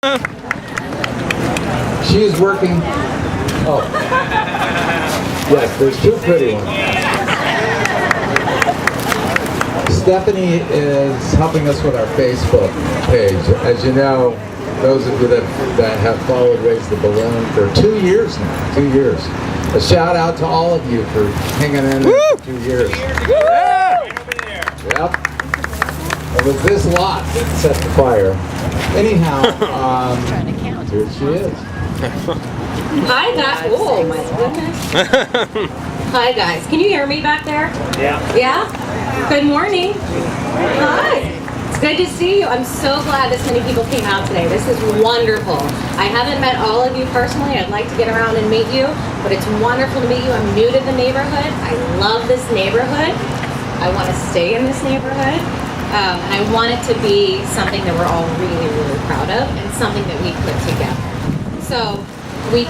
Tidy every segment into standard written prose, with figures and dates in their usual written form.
She is working. Oh, yes, there's two pretty ones. Stephanie is helping us with our Facebook page. As you know, those of you that have followed Raise the Balloon for 2 years now, 2 years. A shout out to all of you for hanging in there for 2 years. Yep. It was this lot that set the fire. Anyhow, here she is. Hi guys. Oh my goodness. Hi guys. Can you hear me back there? Yeah. Yeah? Good morning. Hi. It's good to see you. I'm so glad this many people came out today. This is wonderful. I haven't met all of you personally. I'd like to get around and meet you, but it's wonderful to meet you. I'm new to the neighborhood. I love this neighborhood. I want to stay in this neighborhood. And I want it to be something that we're all really, really proud of and something that we put together. So we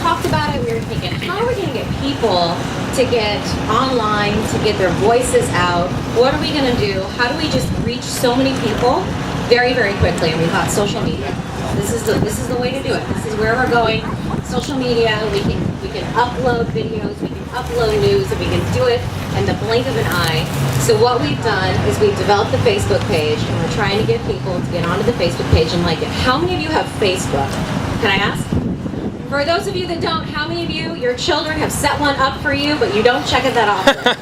talked about it. We were thinking, how are we going to get people to get online, to get their voices out? What are we going to do? How do we just reach so many people very, very quickly? And we thought social media. This is the way to do it. This is where we're going. Social media. We can upload videos. We can upload news, and we can do it in the blink of an eye. So what we've done is we've developed the Facebook page, and we're trying to get people to get onto the Facebook page and like it. How many of you have Facebook? Can I ask? For those of you that don't, how many of you, your children have set one up for you, but you don't check it that often?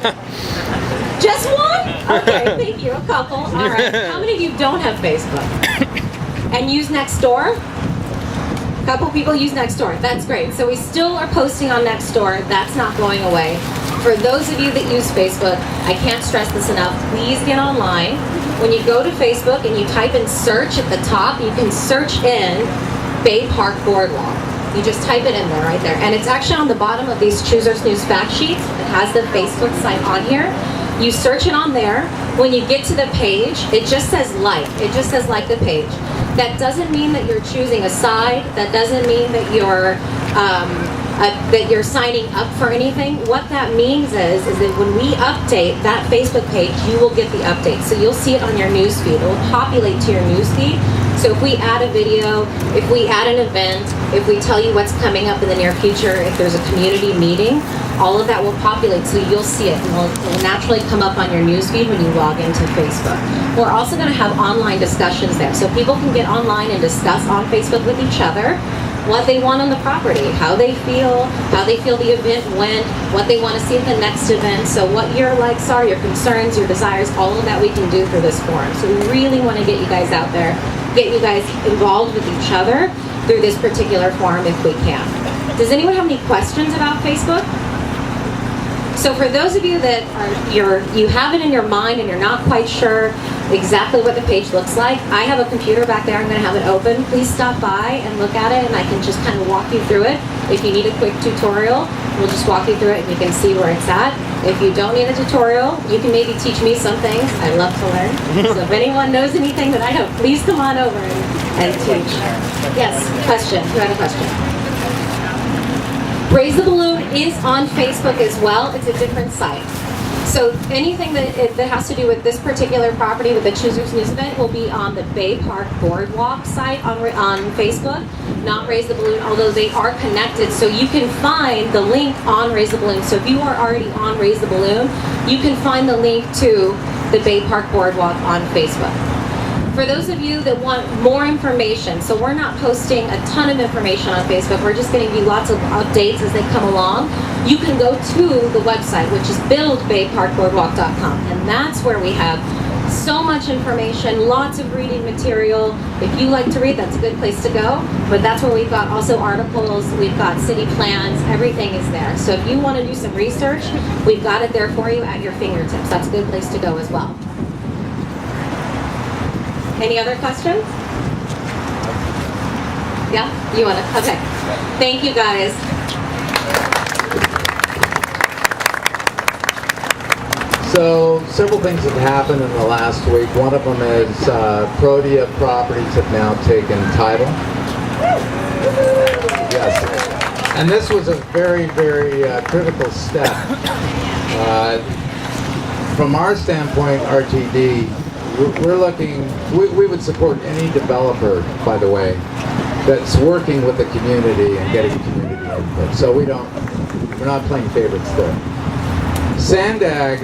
Just one? Okay, thank you. A couple. All right. How many of you don't have Facebook? And use Nextdoor? A couple people use Nextdoor. That's great. So we still are posting on Nextdoor. That's not going away. For those of you that use Facebook, I can't stress this enough. Please get online. When you go to Facebook and you type in search at the top, you can search in Bay Park Boardwalk. You just type it in there, right there. And it's actually on the bottom of these Choose Our Snooze fact sheets. It has the Facebook site on here. You search it on there. When you get to the page, it just says like. It just says like the page. That doesn't mean that you're choosing a side. That doesn't mean that you're signing up for anything. What that means is that when we update that Facebook page, you will get the update. So you'll see it on your news feed. It will populate to your news feed. So if we add a video, if we add an event, if we tell you what's coming up in the near future, if there's a community meeting, all of that will populate, so you'll see it. And it will naturally come up on your newsfeed when you log into Facebook. We're also going to have online discussions there, so people can get online and discuss on Facebook with each other what they want on the property, how they feel the event went, what they want to see at the next event. So what your likes are, your concerns, your desires, all of that we can do through this forum. So we really want to get you guys out there, get you guys involved with each other through this particular forum if we can. Does anyone have any questions about Facebook? So for those of you that you have it in your mind and you're not quite sure exactly what the page looks like, I have a computer back there. I'm going to have it open. Please stop by and look at it, and I can just kind of walk you through it. If you need a quick tutorial, we'll just walk you through it and you can see where it's at. If you don't need a tutorial, you can maybe teach me some things. I love to learn. So if anyone knows anything that I know, please come on over and teach. Yes, question. You had a question. Raise the Balloon is on Facebook as well. It's a different site. So anything that has to do with this particular property with the Choose Your Snooze event will be on the Bay Park Boardwalk site on Facebook, not Raise the Balloon, although they are connected. So you can find the link on Raise the Balloon. So if you are already on Raise the Balloon, you can find the link to the Bay Park Boardwalk on Facebook. For those of you that want more information, so we're not posting a ton of information on Facebook, we're just going to give you lots of updates as they come along. You can go to the website, which is buildbayparkboardwalk.com, and that's where we have so much information, lots of reading material. If you like to read, that's a good place to go, but that's where we've got also articles, we've got city plans, everything is there. So if you want to do some research, we've got it there for you at your fingertips. That's a good place to go as well. Any other questions? Yeah? You want to? Okay. Thank you, guys. So several things have happened in the last week. One of them is Protea Properties have now taken title. Yes. And this was a very, very critical step. From our standpoint, RTD, we're looking, we would support any developer, by the way, that's working with the community and getting community input. So we're not playing favorites there. Sandag,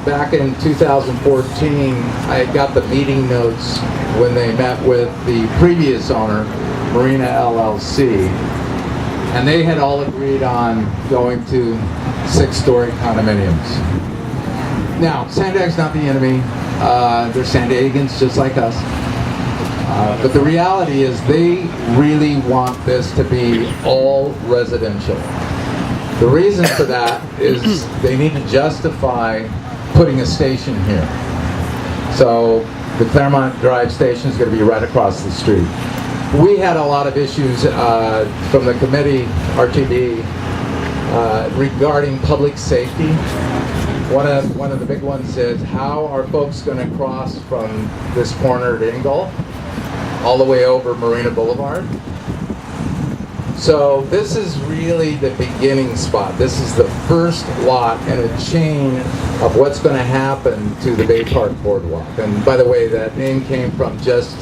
back in 2014, I got the meeting notes when they met with the previous owner, Marina LLC, and they had all agreed on going to 6-story condominiums. Now, Sandag's not the enemy. They're Sandagans just like us. But the reality is they really want this to be all residential. The reason for that is they need to justify putting a station here. So the Claremont Drive station is going to be right across the street. We had a lot of issues from the committee, RTD, regarding public safety. One of the big ones is how are folks going to cross from this corner at Ingle all the way over Marina Boulevard? So this is really the beginning spot. This is the first lot in a chain of what's going to happen to the Bay Park Boardwalk. And by the way, that name came from just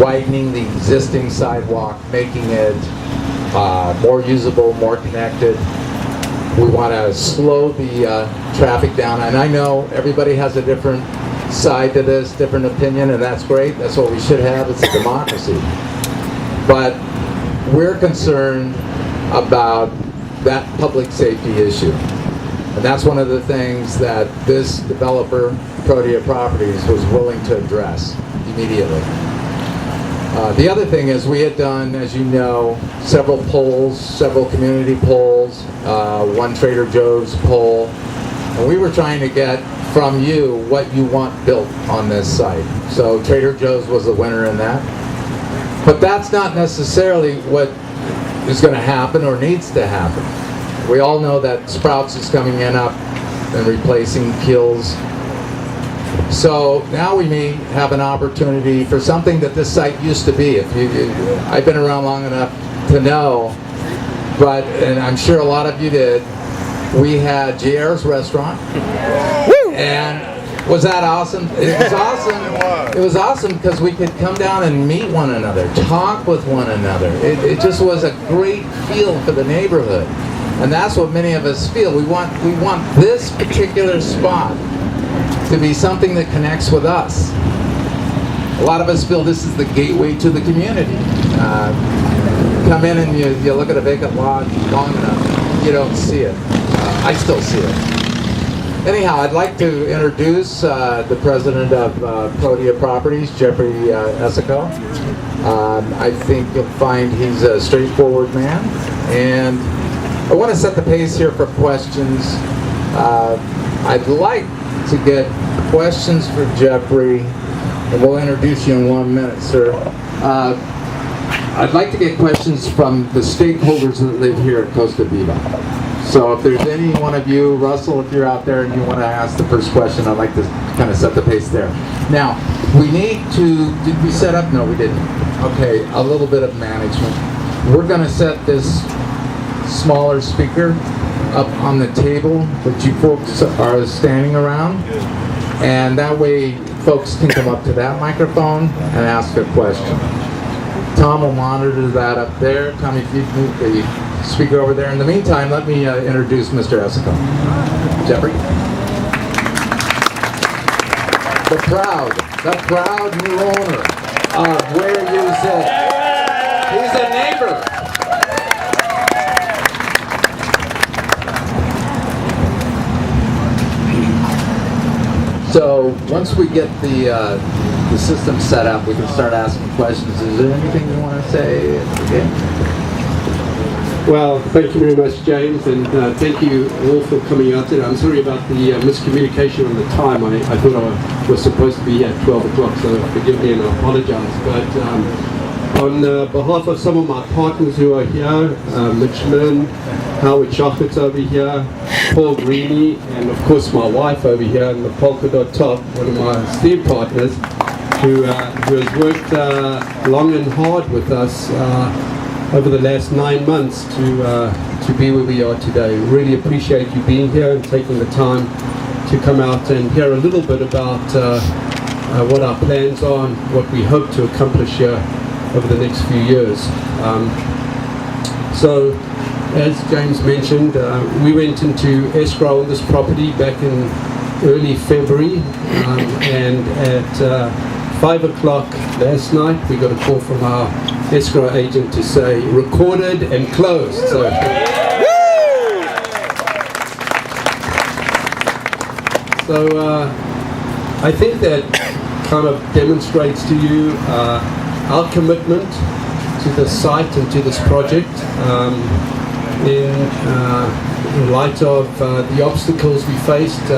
widening the existing sidewalk, making it more usable, more connected. We want to slow the traffic down. And I know everybody has a different side to this, different opinion, and that's great. That's what we should have. It's a democracy. But we're concerned about that public safety issue. And that's one of the things that this developer, Protea Properties, was willing to address immediately. The other thing is we had done, as you know, several polls, several community polls, one Trader Joe's poll, and we were trying to get from you what you want built on this site. So Trader Joe's was the winner in that. But that's not necessarily what is going to happen or needs to happen. We all know that Sprouts is coming in up and replacing Kills. So now we may have an opportunity for something that this site used to be. I've been around long enough to know, and I'm sure a lot of you did, we had JR's Restaurant. And was that awesome? It was awesome. It was awesome because we could come down and meet one another, talk with one another. It just was a great feel for the neighborhood. And that's what many of us feel. We want this particular spot to be something that connects with us. A lot of us feel this is the gateway to the community. Come in and you look at a vacant lot long enough, you don't see it. I still see it. Anyhow, I'd like to introduce the president of Protea Properties, Jeffrey Essico. I think you'll find he's a straightforward man. And I want to set the pace here for questions. I'd like to get questions for Jeffrey, and we'll introduce you in 1 minute, sir. I'd like to get questions from the stakeholders that live here at Costa Viva. So if there's any one of you, Russell, if you're out there and you want to ask the first question, I'd like to kind of set the pace there. Now, we need to, did we set up? No, we didn't. Okay, a little bit of management. We're going to set this smaller speaker up on the table that you folks are standing around, and that way folks can come up to that microphone and ask a question. Tom will monitor that up there. Tommy, if you move the speaker over there. In the meantime, let me introduce Mr. Essico. Jeffrey. The proud new owner of Where You Sit. He's a neighbor. So once we get the system set up, we can start asking questions. Is there anything you want to say again? Well, thank you very much, James, and thank you all for coming out today. I'm sorry about the miscommunication on the time. I thought I was supposed to be here at 12 o'clock, so forgive me and I apologize. But on behalf of some of my partners who are here, Mitch Lynn, Howard Chocolate's over here, Paul Greeny, and of course my wife over here in the polka dot top, one of my esteemed partners, who has worked long and hard with us over the last 9 months to be where we are today. Really appreciate you being here and taking the time to come out and hear a little bit about what our plans are and what we hope to accomplish here over the next few years. So, as James mentioned, we went into escrow on this property back in early February, and at 5 o'clock last night we got a call from our escrow agent to say recorded and closed. So, I think that kind of demonstrates to you our commitment to the site and to this project in light of the obstacles we faced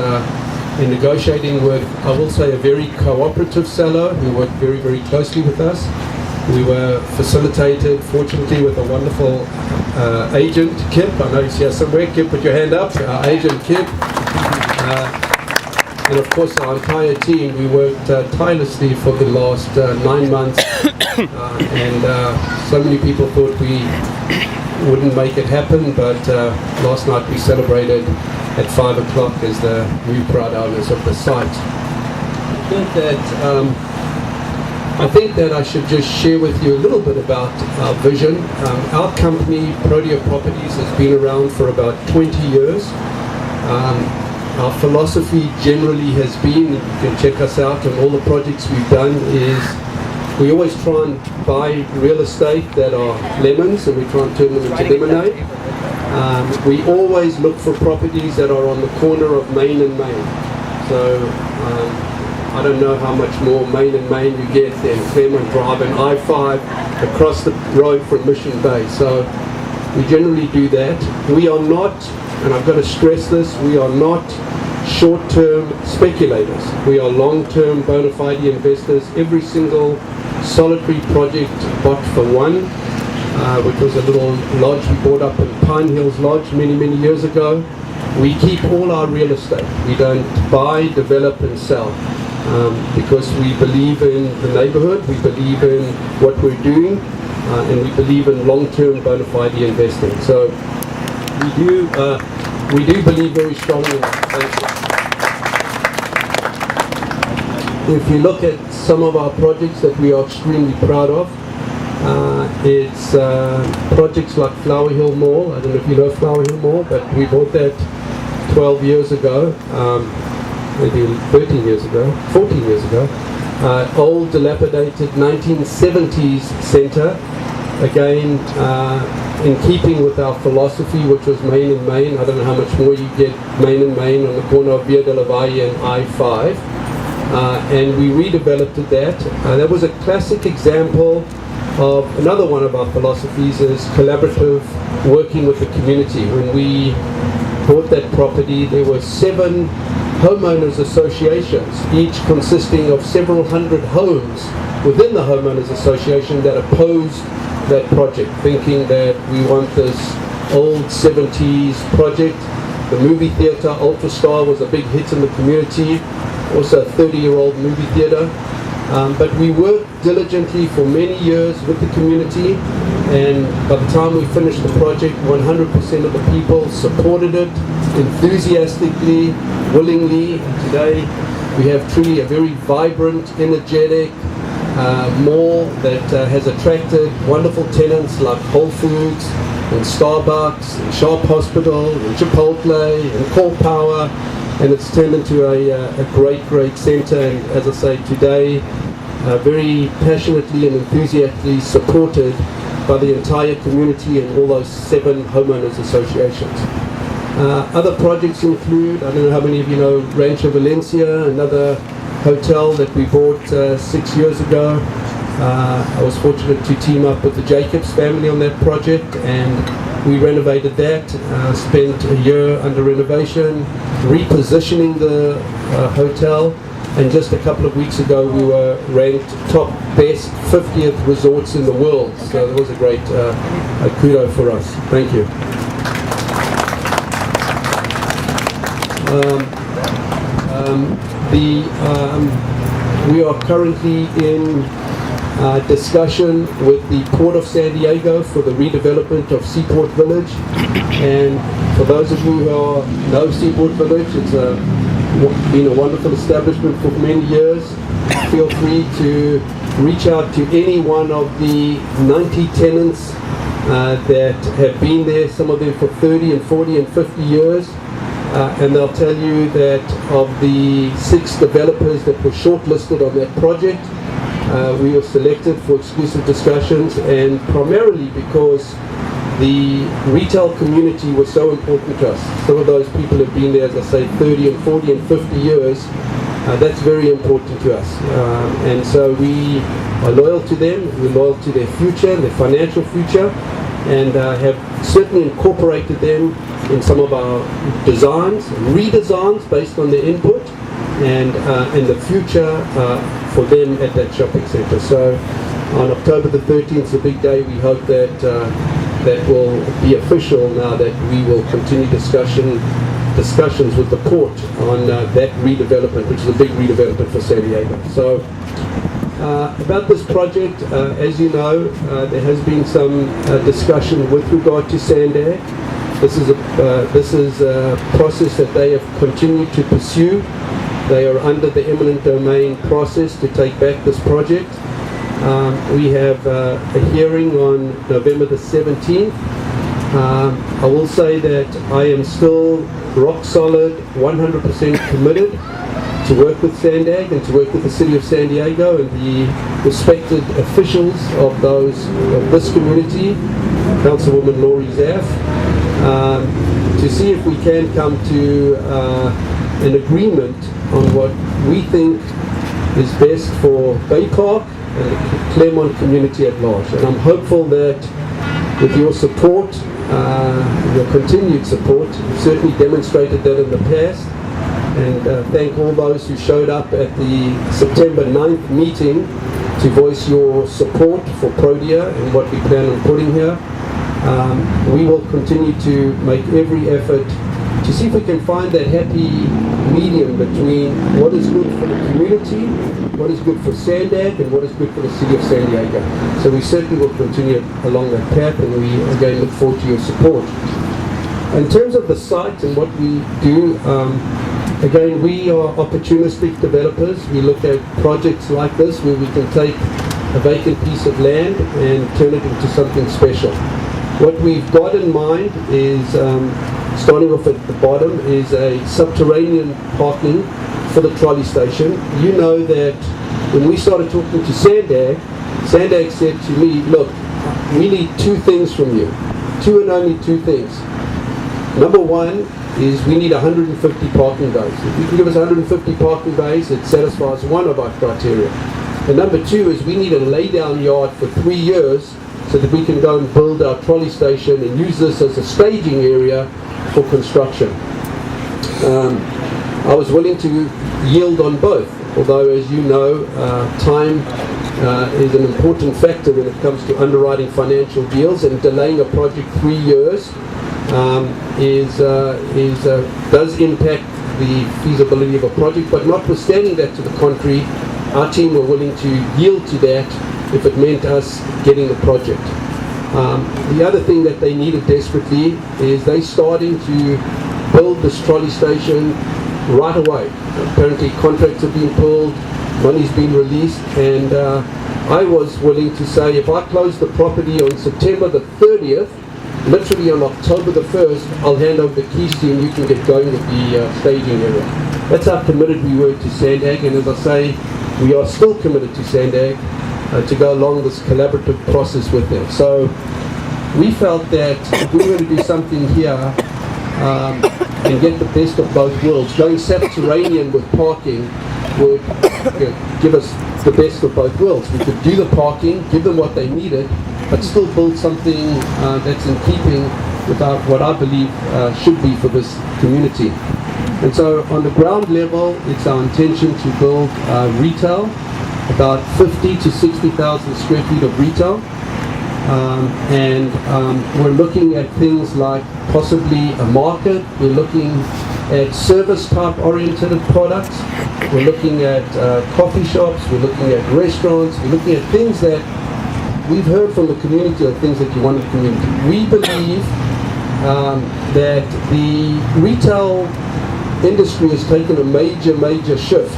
in negotiating with, I will say, a very cooperative seller who worked very, very closely with us. We were facilitated, fortunately, with a wonderful agent, Kip. I know he's here somewhere. Kip, put your hand up. Our agent, Kip. And of course, our entire team, we worked tirelessly for the last 9 months. And so many people thought we wouldn't make it happen, but last night we celebrated at 5 o'clock as the new proud owners of the site. I think that I should just share with you a little bit about our vision. Our company, Protea Properties, has been around for about 20 years. Our philosophy generally has been, you can check us out on all the projects we've done, is we always try and buy real estate that are lemons and we try and turn them into lemonade. We always look for properties that are on the corner of Main and Main. So I don't know how much more Main and Main you get than Claremont Drive and I-5 across the road from Mission Bay. So we generally do that. We are not, and I've got to stress this, we are not short-term speculators. We are long-term bona fide investors. Every single solitary project bought for one, which was a little lodge we bought up in Pine Hills Lodge many, many years ago. We keep all our real estate. We don't buy, develop and sell because we believe in the neighborhood, we believe in what we're doing, and we believe in long-term bona fide investing. So we do believe very strongly in that. If you look at some of our projects that we are extremely proud of, it's projects like Flower Hill Mall. I don't know if you know Flower Hill Mall, but we bought that 12 years ago, maybe 13 years ago, 14 years ago. Old, dilapidated 1970s centre, again in keeping with our philosophy, which was Main and Main. I don't know how much more you get Main and Main on the corner of Via de la Valle and I-5. And we redeveloped that. That was a classic example of another one of our philosophies is collaborative working with the community. When we bought that property, there were 7 homeowners associations, each consisting of several hundred homes within the homeowners association that opposed that project, thinking that we want this old 70s project. The movie theatre, Ultrastar, was a big hit in the community, also a 30-year-old movie theatre. But we worked diligently for many years with the community, and by the time we finished the project, 100% of the people supported it enthusiastically, willingly. Today we have truly a very vibrant, energetic mall that has attracted wonderful tenants like Whole Foods and Starbucks and Sharp Hospital and Chipotle and Core Power, and it's turned into a great centre. And as I say, today very passionately and enthusiastically supported by the entire community and all those 7 homeowners associations. Other projects include, I don't know how many of you know Rancho Valencia, another hotel that we bought 6 years ago. I was fortunate to team up with the Jacobs family on that project, and we renovated that, spent a year under renovation, repositioning the hotel, and just a couple of weeks ago we were ranked top best 50th resorts in the world. So that was a great kudo for us. Thank you. We are currently in discussion with the Port of San Diego for the redevelopment of Seaport Village. And for those of you who know Seaport Village, it's a been a wonderful establishment for many years. Feel free to reach out to any one of the 90 tenants that have been there, some of them for 30 and 40 and 50 years. And they'll tell you that of the 6 developers that were shortlisted on that project, we were selected for exclusive discussions, and primarily because the retail community was so important to us. Some of those people have been there, as I say, 30 and 40 and 50 years. That's very important to us. And so we are loyal to them, we're loyal to their future, their financial future, and have certainly incorporated them in some of our designs, redesigns based on their input, and the future for them at that shopping centre. So on October the 13th, the big day, we hope that that will be official now, that we will continue discussions with the port on that redevelopment, which is a big redevelopment for San Diego. So about this project, as you know, there has been some discussion with regard to Sandag. This is a process that they have continued to pursue. They are under the eminent domain process to take back this project. We have a hearing on November the 17th. I will say that I am still rock solid, 100% committed to work with Sandag and to work with the City of San Diego and the respected officials of this community, Councilwoman Laurie Zaff, to see if we can come to an agreement on what we think is best for Bay Park and the Claremont community at large. And I'm hopeful that with your support, your continued support, you've certainly demonstrated that in the past, and thank all those who showed up at the September 9th meeting to voice your support for Prodia and what we plan on putting here. We will continue to make every effort to see if we can find that happy medium between what is good for the community, what is good for Sandag, and what is good for the City of San Diego. So we certainly will continue along that path, and we again look forward to your support. In terms of the site and what we do, again, we are opportunistic developers. We look at projects like this where we can take a vacant piece of land and turn it into something special. What we've got in mind is, starting off at the bottom, is a subterranean parking for the trolley station. You know that when we started talking to Sandag said to me, look, we need 2 things from you. 2 and only 2 things. Number 1 is we need 150 parking bays. If you can give us 150 parking bays, it satisfies one of our criteria. And number 2 is we need a laydown yard for 3 years so that we can go and build our trolley station and use this as a staging area for construction. I was willing to yield on both, although, as you know, time is an important factor when it comes to underwriting financial deals, and delaying a project 3 years does impact the feasibility of a project. But notwithstanding that, to the contrary, our team were willing to yield to that if it meant us getting the project. The other thing that they needed desperately is they starting to build this trolley station right away. Apparently contracts have been pulled, money's been released, and I was willing to say, if I close the property on September the 30th, literally on October the 1st, I'll hand over the keys to you and you can get going with the staging area. That's how committed we were to Sandag, and as I say, we are still committed to Sandag to go along this collaborative process with them. So we felt that if we were to do something here and get the best of both worlds, going subterranean with parking would give us the best of both worlds. We could do the parking, give them what they needed, but still build something that's in keeping with what I believe should be for this community. And so on the ground level, it's our intention to build retail, about 50 to 60,000 square feet of retail. We're looking at things like possibly a market. We're looking at service type oriented products. We're looking at coffee shops. We're looking at restaurants. We're looking at things that we've heard from the community, or things that you want in the community. We believe that the retail industry has taken a major shift,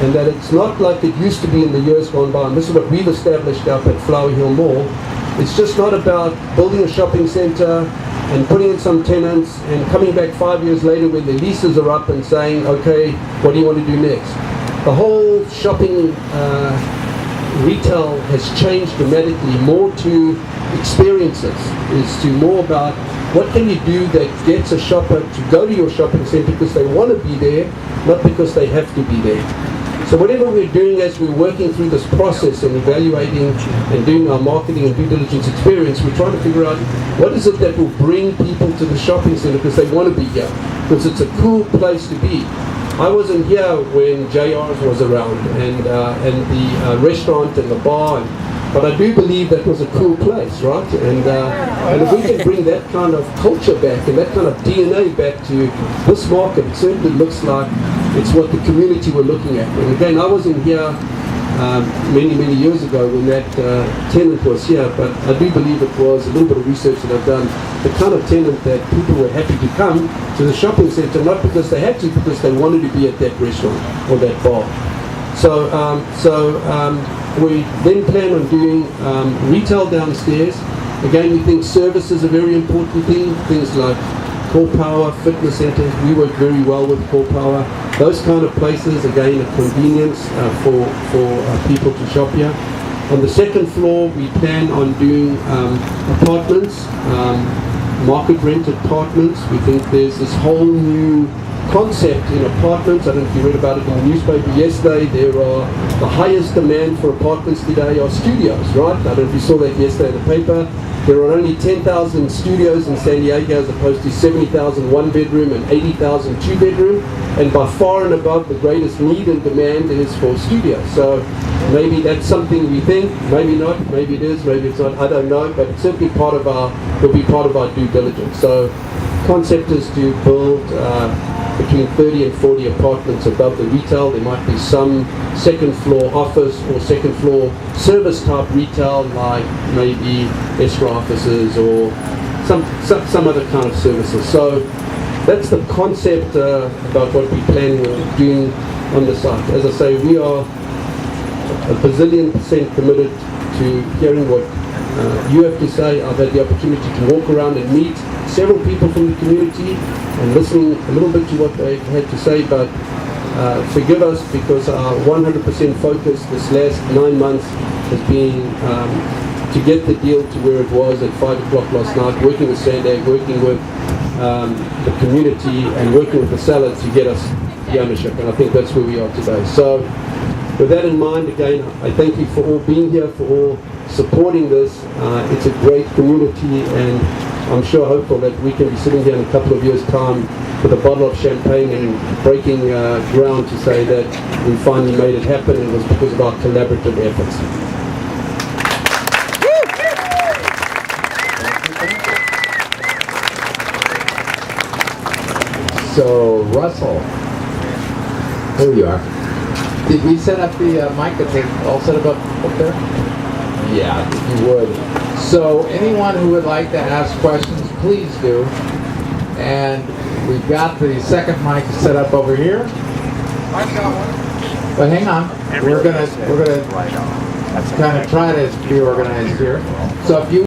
and that it's not like it used to be in the years gone by. And this is what we've established up at Flower Hill Mall. It's just not about building a shopping center and putting in some tenants and coming back 5 years later when the leases are up and saying, okay, what do you want to do next? The whole shopping retail has changed dramatically, more to experiences, is to more about what can you do that gets a shopper to go to your shopping center because they want to be there, not because they have to be there. So whatever we're doing as we're working through this process and evaluating and doing our marketing and due diligence experience, we're trying to figure out what is it that will bring people to the shopping center because they want to be here, because it's a cool place to be. I wasn't here when JR's was around and the restaurant and the bar, but I do believe that was a cool place, right? And if we can bring that kind of culture back and that kind of DNA back to this market, it certainly looks like it's what the community were looking at. And again, I wasn't here many years ago when that tenant was here, but I do believe it was a little bit of research that I've done, the kind of tenant that people were happy to come to the shopping center, not because they had to, because they wanted to be at that restaurant or that bar. So we then plan on doing retail downstairs. Again, we think service is a very important thing, things like Core Power, fitness centers. We work very well with Core Power. Those kind of places, again, a convenience for people to shop here. On the second floor, we plan on doing apartments, market rent apartments. We think there's this whole new concept in apartments. I don't know if you read about it in the newspaper yesterday. There are the highest demand for apartments today are studios, right? I don't know if you saw that yesterday in the paper. There are only 10,000 studios in San Diego as opposed to 70,000 one-bedroom and 80,000 two-bedroom. And by far and above, the greatest need and demand is for studios. So maybe that's something we think, maybe not, maybe it is, maybe it's not, I don't know, but it's certainly will be part of our due diligence. So concept is to build between 30 and 40 apartments above the retail. There might be some second floor office or second floor service type retail, like maybe escrow offices or some other kind of services. So that's the concept about what we're planning on doing on the site. As I say, we are a bazillion% committed to hearing what you have to say. I've had the opportunity to walk around and meet several people from the community and listening a little bit to what they had to say, but forgive us because our 100% focus this last 9 months has been to get the deal to where it was at 5 o'clock last night, working with Sandag, working with the community and working with the seller to get us the ownership, and I think that's where we are today. So with that in mind, again, I thank you for all being here, for all supporting this. It's a great community, and I'm sure hopeful that we can be sitting here in a couple of years' time with a bottle of champagne and breaking ground to say that we finally made it happen, and it was because of our collaborative efforts. So, Russell, there you are. Did we set up the mic? Is it all set up there? Yeah, if you would. So, anyone who would like to ask questions, please do. And we've got the second mic set up over here. I've got one. But hang on, we're gonna kind of try to be organized here. So if you